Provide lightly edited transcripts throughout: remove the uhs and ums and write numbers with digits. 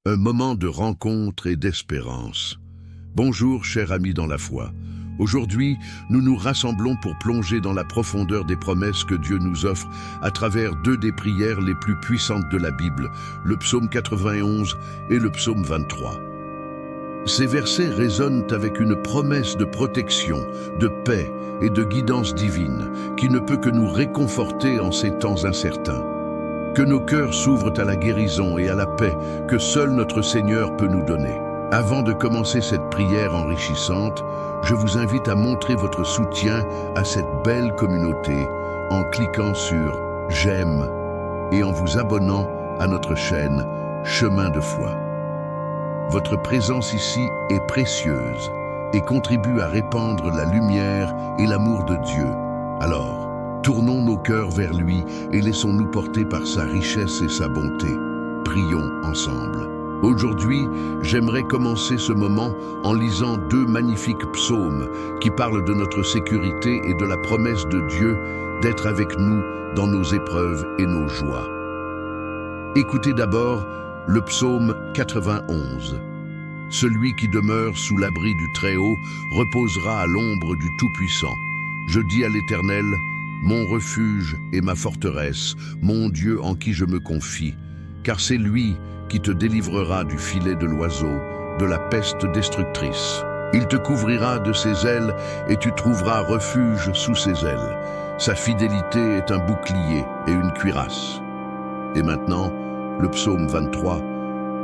Un moment de rencontre et d'espérance. Bonjour, chers amis dans la foi. Aujourd'hui, nous nous rassemblons pour plonger dans la profondeur des promesses que Dieu nous offre à travers deux des prières les plus puissantes de la Bible, le psaume 91 et le psaume 23. Ces versets résonnent avec une promesse de protection, de paix et de guidance divine qui ne peut que nous réconforter en ces temps incertains. Que nos cœurs s'ouvrent à la guérison et à la paix que seul notre Seigneur peut nous donner. Avant de commencer cette prière enrichissante, je vous invite à montrer votre soutien à cette belle communauté en cliquant sur « J'aime » et en vous abonnant à notre chaîne Chemin de foi. Votre présence ici est précieuse et contribue à répandre la lumière et l'amour de Dieu. Alors, tournons nos cœurs vers lui et laissons-nous porter par sa richesse et sa bonté. Prions ensemble. Aujourd'hui, j'aimerais commencer ce moment en lisant deux magnifiques psaumes qui parlent de notre sécurité et de la promesse de Dieu d'être avec nous dans nos épreuves et nos joies. Écoutez d'abord le psaume 91. Celui qui demeure sous l'abri du Très-Haut reposera à l'ombre du Tout-Puissant. Je dis à l'Éternel, mon refuge et ma forteresse, mon Dieu en qui je me confie, car c'est lui qui te délivrera du filet de l'oiseau, de la peste destructrice. Il te couvrira de ses ailes et tu trouveras refuge sous ses ailes. Sa fidélité est un bouclier et une cuirasse. Et maintenant, le psaume 23.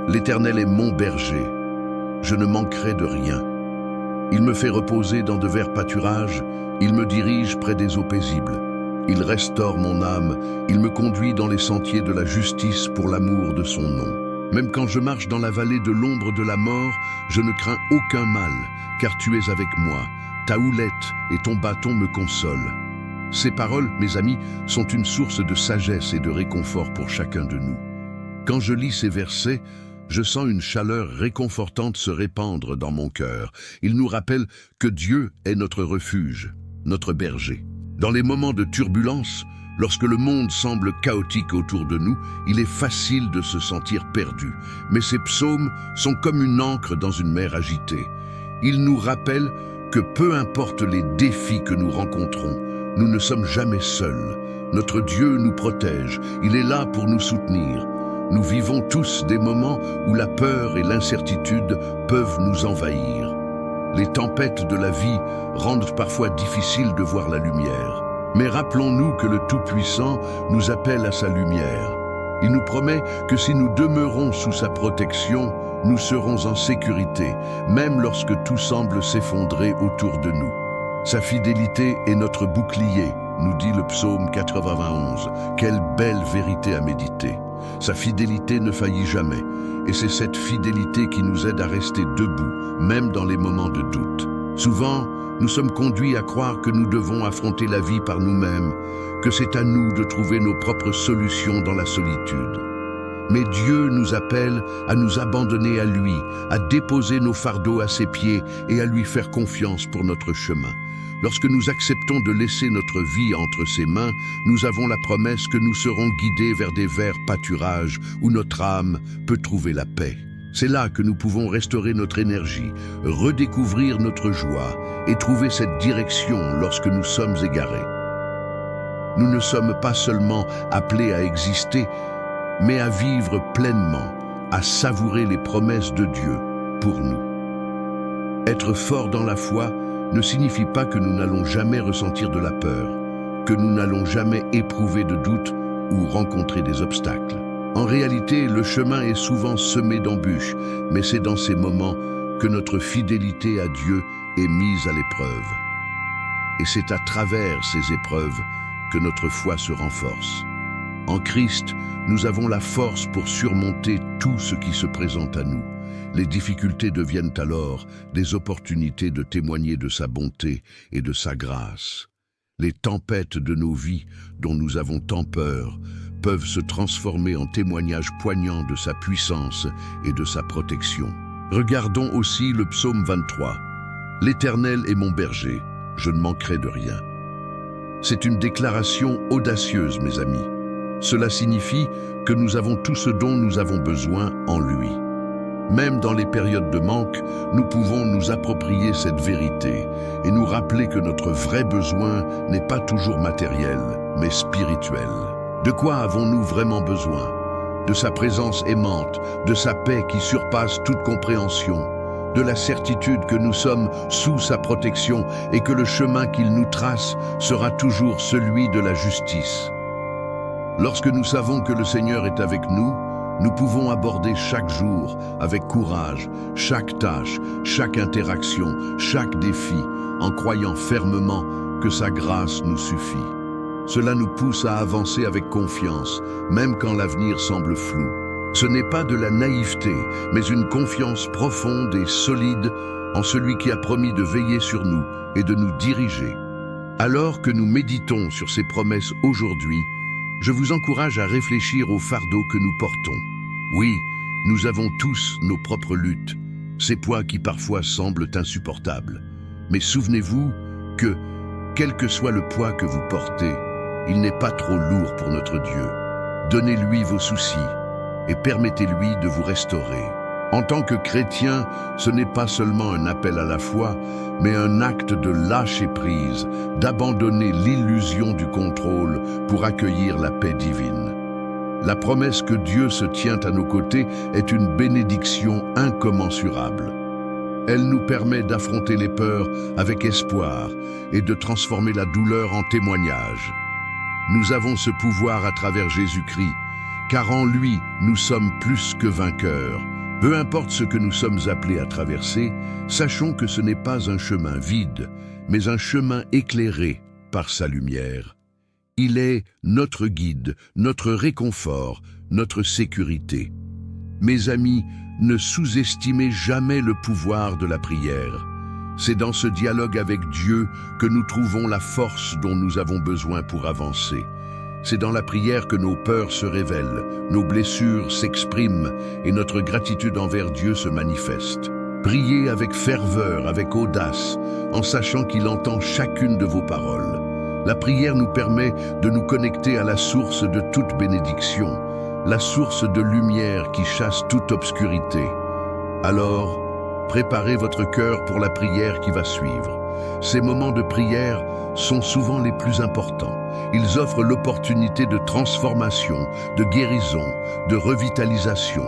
L'Éternel est mon berger. Je ne manquerai de rien. Il me fait reposer dans de verts pâturages, il me dirige près des eaux paisibles. Il restaure mon âme, il me conduit dans les sentiers de la justice pour l'amour de son nom. Même quand je marche dans la vallée de l'ombre de la mort, je ne crains aucun mal, car tu es avec moi. Ta houlette et ton bâton me consolent. Ces paroles, mes amis, sont une source de sagesse et de réconfort pour chacun de nous. Quand je lis ces versets, je sens une chaleur réconfortante se répandre dans mon cœur. Il nous rappelle que Dieu est notre refuge, notre berger. Dans les moments de turbulence, lorsque le monde semble chaotique autour de nous, il est facile de se sentir perdu. Mais ces psaumes sont comme une ancre dans une mer agitée. Ils nous rappellent que peu importe les défis que nous rencontrons, nous ne sommes jamais seuls. Notre Dieu nous protège, il est là pour nous soutenir. Nous vivons tous des moments où la peur et l'incertitude peuvent nous envahir. Les tempêtes de la vie rendent parfois difficile de voir la lumière. Mais rappelons-nous que le Tout-Puissant nous appelle à sa lumière. Il nous promet que si nous demeurons sous sa protection, nous serons en sécurité, même lorsque tout semble s'effondrer autour de nous. Sa fidélité est notre bouclier, nous dit le psaume 91. Quelle belle vérité à méditer. Sa fidélité ne faillit jamais, et c'est cette fidélité qui nous aide à rester debout, même dans les moments de doute. Souvent, nous sommes conduits à croire que nous devons affronter la vie par nous-mêmes, que c'est à nous de trouver nos propres solutions dans la solitude. Mais Dieu nous appelle à nous abandonner à lui, à déposer nos fardeaux à ses pieds et à lui faire confiance pour notre chemin. Lorsque nous acceptons de laisser notre vie entre ses mains, nous avons la promesse que nous serons guidés vers des verts pâturages où notre âme peut trouver la paix. C'est là que nous pouvons restaurer notre énergie, redécouvrir notre joie et trouver cette direction lorsque nous sommes égarés. Nous ne sommes pas seulement appelés à exister, mais à vivre pleinement, à savourer les promesses de Dieu pour nous. Être fort dans la foi ne signifie pas que nous n'allons jamais ressentir de la peur, que nous n'allons jamais éprouver de doute ou rencontrer des obstacles. En réalité, le chemin est souvent semé d'embûches, mais c'est dans ces moments que notre fidélité à Dieu est mise à l'épreuve. Et c'est à travers ces épreuves que notre foi se renforce. En Christ, nous avons la force pour surmonter tout ce qui se présente à nous. Les difficultés deviennent alors des opportunités de témoigner de sa bonté et de sa grâce. Les tempêtes de nos vies, dont nous avons tant peur, peuvent se transformer en témoignages poignants de sa puissance et de sa protection. Regardons aussi le psaume 23. L'Éternel est mon berger, je ne manquerai de rien. C'est une déclaration audacieuse, mes amis. Cela signifie que nous avons tout ce dont nous avons besoin en lui. Même dans les périodes de manque, nous pouvons nous approprier cette vérité et nous rappeler que notre vrai besoin n'est pas toujours matériel, mais spirituel. De quoi avons-nous vraiment besoin? De sa présence aimante, de sa paix qui surpasse toute compréhension, de la certitude que nous sommes sous sa protection et que le chemin qu'il nous trace sera toujours celui de la justice. Lorsque nous savons que le Seigneur est avec nous, nous pouvons aborder chaque jour avec courage, chaque tâche, chaque interaction, chaque défi, en croyant fermement que sa grâce nous suffit. Cela nous pousse à avancer avec confiance, même quand l'avenir semble flou. Ce n'est pas de la naïveté, mais une confiance profonde et solide en celui qui a promis de veiller sur nous et de nous diriger. Alors que nous méditons sur ces promesses aujourd'hui, je vous encourage à réfléchir au fardeau que nous portons. Oui, nous avons tous nos propres luttes, ces poids qui parfois semblent insupportables. Mais souvenez-vous que, quel que soit le poids que vous portez, il n'est pas trop lourd pour notre Dieu. Donnez-lui vos soucis et permettez-lui de vous restaurer. En tant que chrétien, ce n'est pas seulement un appel à la foi, mais un acte de lâcher prise, d'abandonner l'illusion du contrôle pour accueillir la paix divine. La promesse que Dieu se tient à nos côtés est une bénédiction incommensurable. Elle nous permet d'affronter les peurs avec espoir et de transformer la douleur en témoignage. Nous avons ce pouvoir à travers Jésus-Christ, car en lui, nous sommes plus que vainqueurs. Peu importe ce que nous sommes appelés à traverser, sachons que ce n'est pas un chemin vide, mais un chemin éclairé par sa lumière. Il est notre guide, notre réconfort, notre sécurité. Mes amis, ne sous-estimez jamais le pouvoir de la prière. C'est dans ce dialogue avec Dieu que nous trouvons la force dont nous avons besoin pour avancer. C'est dans la prière que nos peurs se révèlent, nos blessures s'expriment et notre gratitude envers Dieu se manifeste. Priez avec ferveur, avec audace, en sachant qu'il entend chacune de vos paroles. La prière nous permet de nous connecter à la source de toute bénédiction, la source de lumière qui chasse toute obscurité. Alors, préparez votre cœur pour la prière qui va suivre. Ces moments de prière sont souvent les plus importants. Ils offrent l'opportunité de transformation, de guérison, de revitalisation.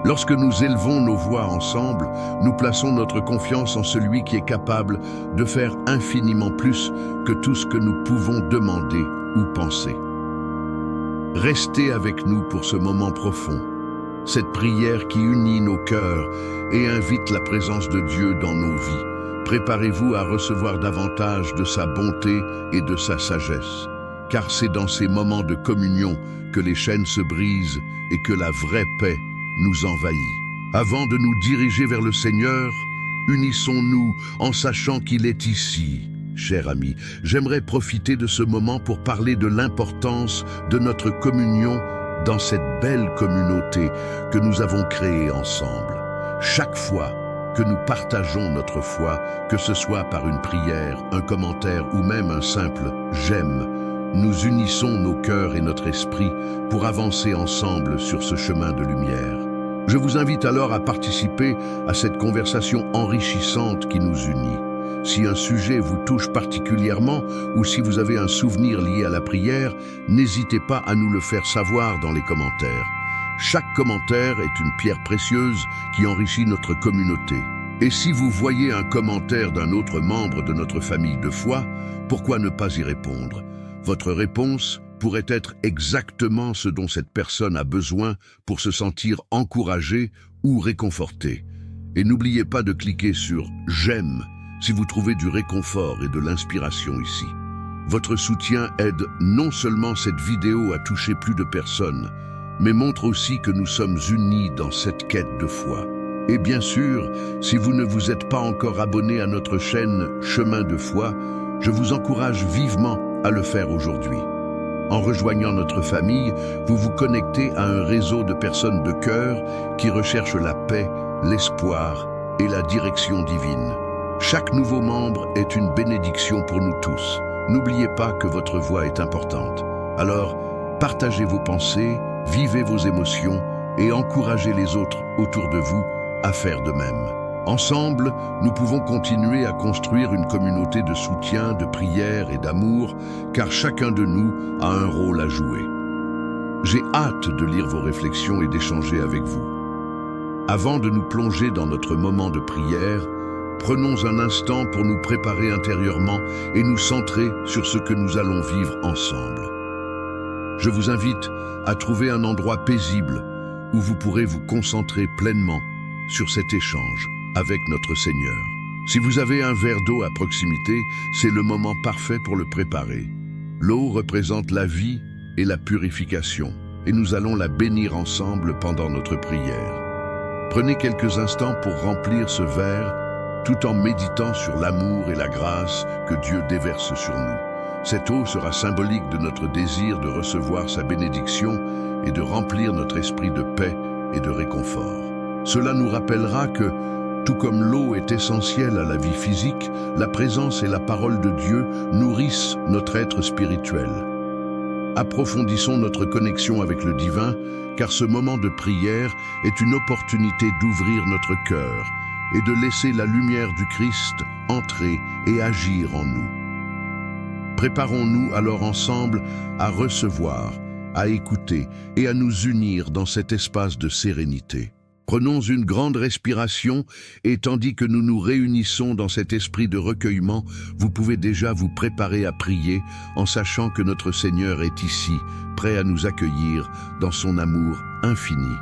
Lorsque nous élevons nos voix ensemble, nous plaçons notre confiance en celui qui est capable de faire infiniment plus que tout ce que nous pouvons demander ou penser. Restez avec nous pour ce moment profond, cette prière qui unit nos cœurs et invite la présence de Dieu dans nos vies. Préparez-vous à recevoir davantage de sa bonté et de sa sagesse, car c'est dans ces moments de communion que les chaînes se brisent et que la vraie paix nous envahit. Avant de nous diriger vers le Seigneur, unissons-nous en sachant qu'il est ici. Cher ami, j'aimerais profiter de ce moment pour parler de l'importance de notre communion dans cette belle communauté que nous avons créée ensemble. Chaque fois que nous partageons notre foi, que ce soit par une prière, un commentaire ou même un simple « j'aime », nous unissons nos cœurs et notre esprit pour avancer ensemble sur ce chemin de lumière. Je vous invite alors à participer à cette conversation enrichissante qui nous unit. Si un sujet vous touche particulièrement ou si vous avez un souvenir lié à la prière, n'hésitez pas à nous le faire savoir dans les commentaires. Chaque commentaire est une pierre précieuse qui enrichit notre communauté. Et si vous voyez un commentaire d'un autre membre de notre famille de foi, pourquoi ne pas y répondre? Votre réponse pourrait être exactement ce dont cette personne a besoin pour se sentir encouragée ou réconfortée. Et n'oubliez pas de cliquer sur « J'aime » si vous trouvez du réconfort et de l'inspiration ici. Votre soutien aide non seulement cette vidéo à toucher plus de personnes, mais montre aussi que nous sommes unis dans cette quête de foi. Et bien sûr, si vous ne vous êtes pas encore abonné à notre chaîne Chemin de foi, je vous encourage vivement à le faire aujourd'hui. En rejoignant notre famille, vous vous connectez à un réseau de personnes de cœur qui recherchent la paix, l'espoir et la direction divine. Chaque nouveau membre est une bénédiction pour nous tous. N'oubliez pas que votre voix est importante. Alors, partagez vos pensées, vivez vos émotions et encouragez les autres autour de vous à faire de même. Ensemble, nous pouvons continuer à construire une communauté de soutien, de prière et d'amour, car chacun de nous a un rôle à jouer. J'ai hâte de lire vos réflexions et d'échanger avec vous. Avant de nous plonger dans notre moment de prière, prenons un instant pour nous préparer intérieurement et nous centrer sur ce que nous allons vivre ensemble. Je vous invite à trouver un endroit paisible où vous pourrez vous concentrer pleinement sur cet échange avec notre Seigneur. Si vous avez un verre d'eau à proximité, c'est le moment parfait pour le préparer. L'eau représente la vie et la purification, et nous allons la bénir ensemble pendant notre prière. Prenez quelques instants pour remplir ce verre, tout en méditant sur l'amour et la grâce que Dieu déverse sur nous. Cette eau sera symbolique de notre désir de recevoir sa bénédiction et de remplir notre esprit de paix et de réconfort. Cela nous rappellera que, tout comme l'eau est essentielle à la vie physique, la présence et la parole de Dieu nourrissent notre être spirituel. Approfondissons notre connexion avec le divin, car ce moment de prière est une opportunité d'ouvrir notre cœur et de laisser la lumière du Christ entrer et agir en nous. Préparons-nous alors ensemble à recevoir, à écouter et à nous unir dans cet espace de sérénité. Prenons une grande respiration et tandis que nous nous réunissons dans cet esprit de recueillement, vous pouvez déjà vous préparer à prier en sachant que notre Seigneur est ici, prêt à nous accueillir dans son amour infini.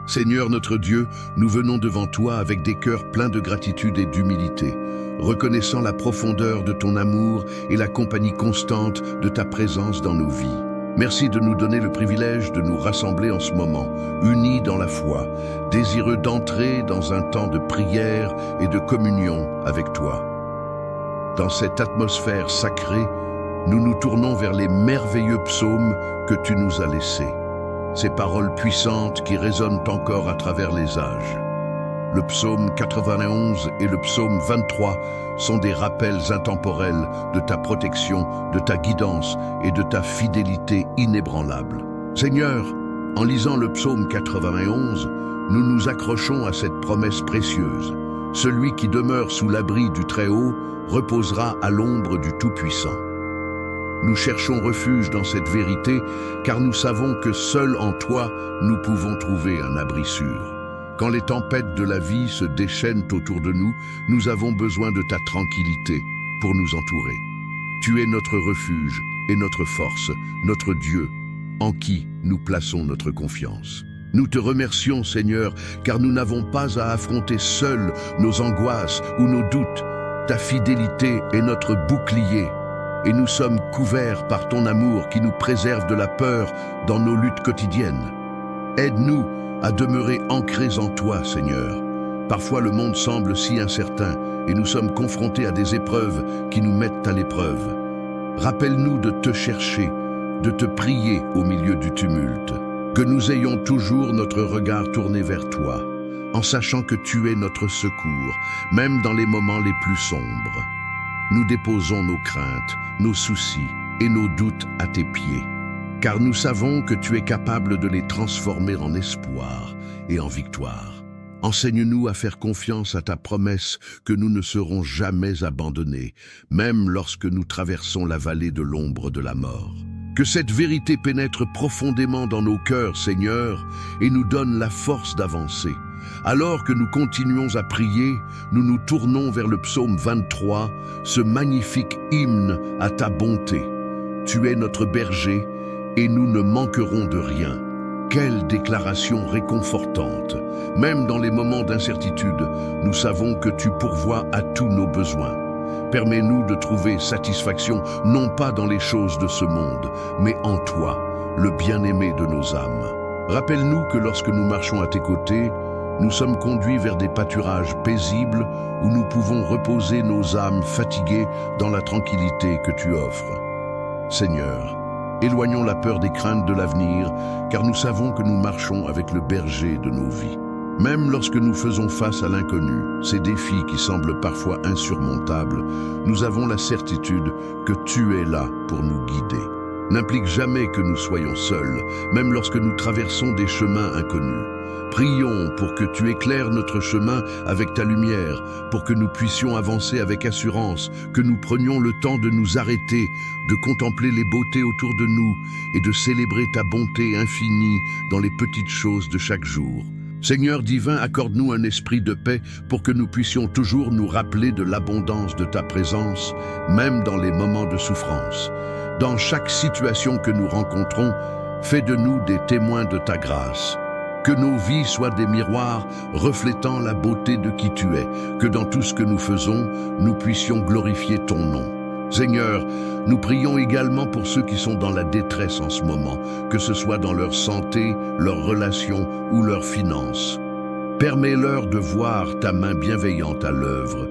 Seigneur notre Dieu, nous venons devant toi avec des cœurs pleins de gratitude et d'humilité, reconnaissant la profondeur de ton amour et la compagnie constante de ta présence dans nos vies. Merci de nous donner le privilège de nous rassembler en ce moment, unis dans la foi, désireux d'entrer dans un temps de prière et de communion avec toi. Dans cette atmosphère sacrée, nous nous tournons vers les merveilleux psaumes que tu nous as laissés. Ces paroles puissantes qui résonnent encore à travers les âges. Le psaume 91 et le psaume 23 sont des rappels intemporels de ta protection, de ta guidance et de ta fidélité inébranlable. Seigneur, en lisant le psaume 91, nous nous accrochons à cette promesse précieuse. Celui qui demeure sous l'abri du Très-Haut reposera à l'ombre du Tout-Puissant. Nous cherchons refuge dans cette vérité, car nous savons que seul en toi, nous pouvons trouver un abri sûr. Quand les tempêtes de la vie se déchaînent autour de nous, nous avons besoin de ta tranquillité pour nous entourer. Tu es notre refuge et notre force, notre Dieu, en qui nous plaçons notre confiance. Nous te remercions, Seigneur, car nous n'avons pas à affronter seuls nos angoisses ou nos doutes. Ta fidélité est notre bouclier, et nous sommes couverts par ton amour qui nous préserve de la peur dans nos luttes quotidiennes. Aide-nous à demeurer ancrés en toi, Seigneur. Parfois le monde semble si incertain et nous sommes confrontés à des épreuves qui nous mettent à l'épreuve. Rappelle-nous de te chercher, de te prier au milieu du tumulte. Que nous ayons toujours notre regard tourné vers toi, en sachant que tu es notre secours, même dans les moments les plus sombres. Nous déposons nos craintes, nos soucis et nos doutes à tes pieds. Car nous savons que tu es capable de les transformer en espoir et en victoire. Enseigne-nous à faire confiance à ta promesse que nous ne serons jamais abandonnés, même lorsque nous traversons la vallée de l'ombre de la mort. Que cette vérité pénètre profondément dans nos cœurs, Seigneur, et nous donne la force d'avancer. Alors que nous continuons à prier, nous nous tournons vers le psaume 23, ce magnifique hymne à ta bonté. Tu es notre berger, et nous ne manquerons de rien. Quelle déclaration réconfortante! Même dans les moments d'incertitude, nous savons que tu pourvois à tous nos besoins. Permets-nous de trouver satisfaction, non pas dans les choses de ce monde, mais en toi, le bien-aimé de nos âmes. Rappelle-nous que lorsque nous marchons à tes côtés, nous sommes conduits vers des pâturages paisibles où nous pouvons reposer nos âmes fatiguées dans la tranquillité que tu offres. Seigneur, éloignons la peur des craintes de l'avenir, car nous savons que nous marchons avec le berger de nos vies. Même lorsque nous faisons face à l'inconnu, ces défis qui semblent parfois insurmontables, nous avons la certitude que tu es là pour nous guider. n'implique jamais que nous soyons seuls, même lorsque nous traversons des chemins inconnus. Prions pour que tu éclaires notre chemin avec ta lumière, pour que nous puissions avancer avec assurance, que nous prenions le temps de nous arrêter, de contempler les beautés autour de nous et de célébrer ta bonté infinie dans les petites choses de chaque jour. Seigneur divin, accorde-nous un esprit de paix pour que nous puissions toujours nous rappeler de l'abondance de ta présence, même dans les moments de souffrance. Dans chaque situation que nous rencontrons, fais de nous des témoins de ta grâce. Que nos vies soient des miroirs reflétant la beauté de qui tu es, que dans tout ce que nous faisons, nous puissions glorifier ton nom. Seigneur, nous prions également pour ceux qui sont dans la détresse en ce moment, que ce soit dans leur santé, leurs relations ou leurs finances. Permets-leur de voir ta main bienveillante à l'œuvre.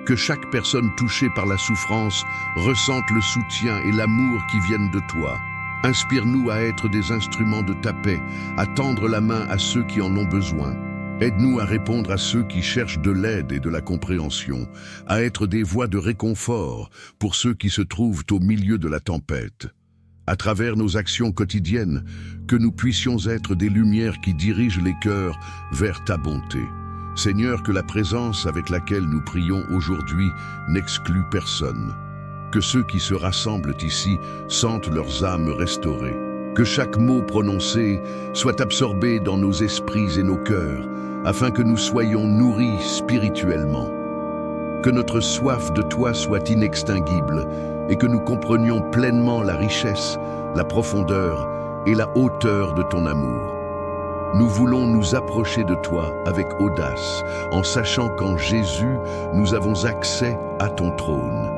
Que chaque personne touchée par la souffrance ressente le soutien et l'amour qui viennent de toi. Inspire-nous à être des instruments de ta paix, à tendre la main à ceux qui en ont besoin. Aide-nous à répondre à ceux qui cherchent de l'aide et de la compréhension, à être des voix de réconfort pour ceux qui se trouvent au milieu de la tempête. À travers nos actions quotidiennes, que nous puissions être des lumières qui dirigent les cœurs vers ta bonté. Seigneur, que la présence avec laquelle nous prions aujourd'hui n'exclue personne. Que ceux qui se rassemblent ici sentent leurs âmes restaurées. Que chaque mot prononcé soit absorbé dans nos esprits et nos cœurs, afin que nous soyons nourris spirituellement. Que notre soif de toi soit inextinguible et que nous comprenions pleinement la richesse, la profondeur et la hauteur de ton amour. Nous voulons nous approcher de toi avec audace, en sachant qu'en Jésus, nous avons accès à ton trône.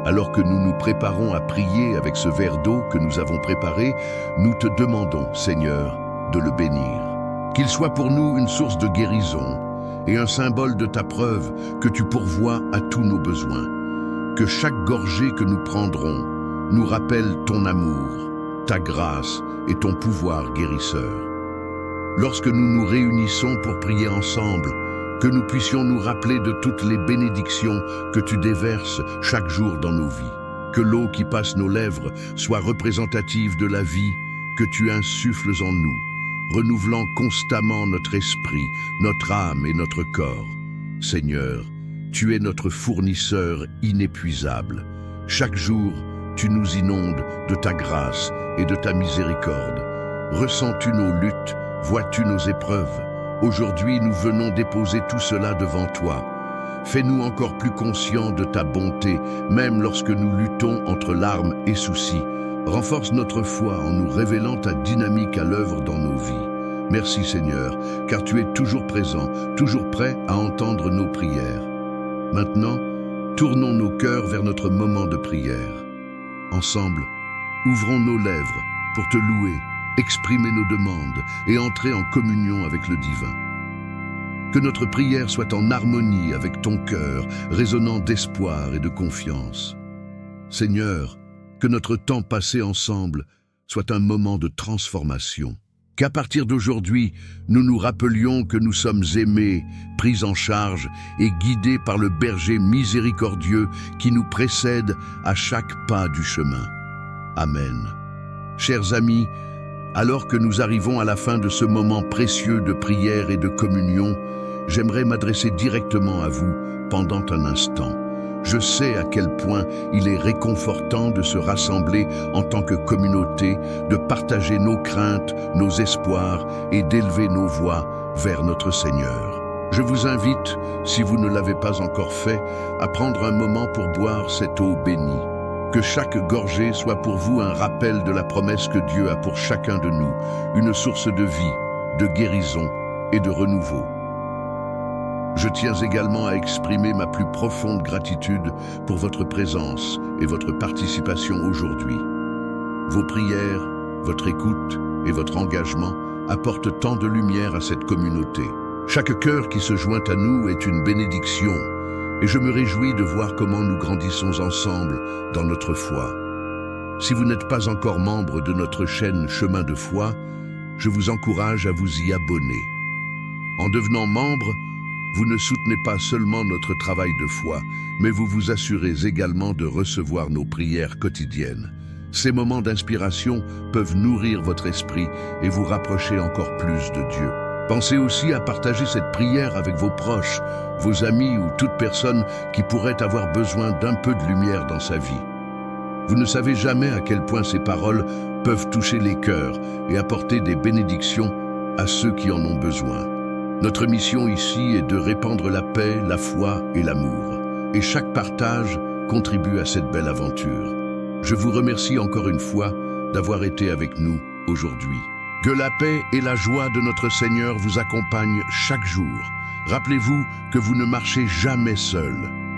Alors que nous nous préparons à prier avec ce verre d'eau que nous avons préparé, nous te demandons, Seigneur, de le bénir. Qu'il soit pour nous une source de guérison et un symbole de ta preuve que tu pourvois à tous nos besoins. Que chaque gorgée que nous prendrons nous rappelle ton amour, ta grâce et ton pouvoir guérisseur. Lorsque nous nous réunissons pour prier ensemble, que nous puissions nous rappeler de toutes les bénédictions que tu déverses chaque jour dans nos vies. Que l'eau qui passe nos lèvres soit représentative de la vie que tu insuffles en nous, renouvelant constamment notre esprit, notre âme et notre corps. Seigneur, tu es notre fournisseur inépuisable. Chaque jour, tu nous inondes de ta grâce et de ta miséricorde. Ressens-tu nos luttes? Vois-tu nos épreuves? Aujourd'hui, nous venons déposer tout cela devant toi. Fais-nous encore plus conscients de ta bonté, même lorsque nous luttons entre larmes et soucis. Renforce notre foi en nous révélant ta dynamique à l'œuvre dans nos vies. Merci Seigneur, car tu es toujours présent, toujours prêt à entendre nos prières. Maintenant, tournons nos cœurs vers notre moment de prière. Ensemble, ouvrons nos lèvres pour te louer, exprimer nos demandes et entrer en communion avec le divin. Que notre prière soit en harmonie avec ton cœur, résonnant d'espoir et de confiance. Seigneur, que notre temps passé ensemble soit un moment de transformation. Qu'à partir d'aujourd'hui, nous nous rappelions que nous sommes aimés, pris en charge et guidés par le berger miséricordieux qui nous précède à chaque pas du chemin. Amen. Chers amis, alors que nous arrivons à la fin de ce moment précieux de prière et de communion, j'aimerais m'adresser directement à vous pendant un instant. Je sais à quel point il est réconfortant de se rassembler en tant que communauté, de partager nos craintes, nos espoirs et d'élever nos voix vers notre Seigneur. Je vous invite, si vous ne l'avez pas encore fait, à prendre un moment pour boire cette eau bénie. Que chaque gorgée soit pour vous un rappel de la promesse que Dieu a pour chacun de nous, une source de vie, de guérison et de renouveau. Je tiens également à exprimer ma plus profonde gratitude pour votre présence et votre participation aujourd'hui. Vos prières, votre écoute et votre engagement apportent tant de lumière à cette communauté. Chaque cœur qui se joint à nous est une bénédiction et je me réjouis de voir comment nous grandissons ensemble dans notre foi. Si vous n'êtes pas encore membre de notre chaîne Chemin de foi, je vous encourage à vous y abonner. En devenant membre, vous ne soutenez pas seulement notre travail de foi, mais vous vous assurez également de recevoir nos prières quotidiennes. Ces moments d'inspiration peuvent nourrir votre esprit et vous rapprocher encore plus de Dieu. Pensez aussi à partager cette prière avec vos proches, vos amis ou toute personne qui pourrait avoir besoin d'un peu de lumière dans sa vie. Vous ne savez jamais à quel point ces paroles peuvent toucher les cœurs et apporter des bénédictions à ceux qui en ont besoin. Notre mission ici est de répandre la paix, la foi et l'amour. Et chaque partage contribue à cette belle aventure. Je vous remercie encore une fois d'avoir été avec nous aujourd'hui. Que la paix et la joie de notre Seigneur vous accompagnent chaque jour. Rappelez-vous que vous ne marchez jamais seul.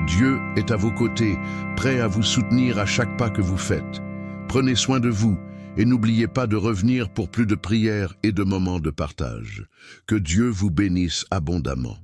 Dieu est à vos côtés, prêt à vous soutenir à chaque pas que vous faites. Prenez soin de vous et n'oubliez pas de revenir pour plus de prières et de moments de partage. Que Dieu vous bénisse abondamment.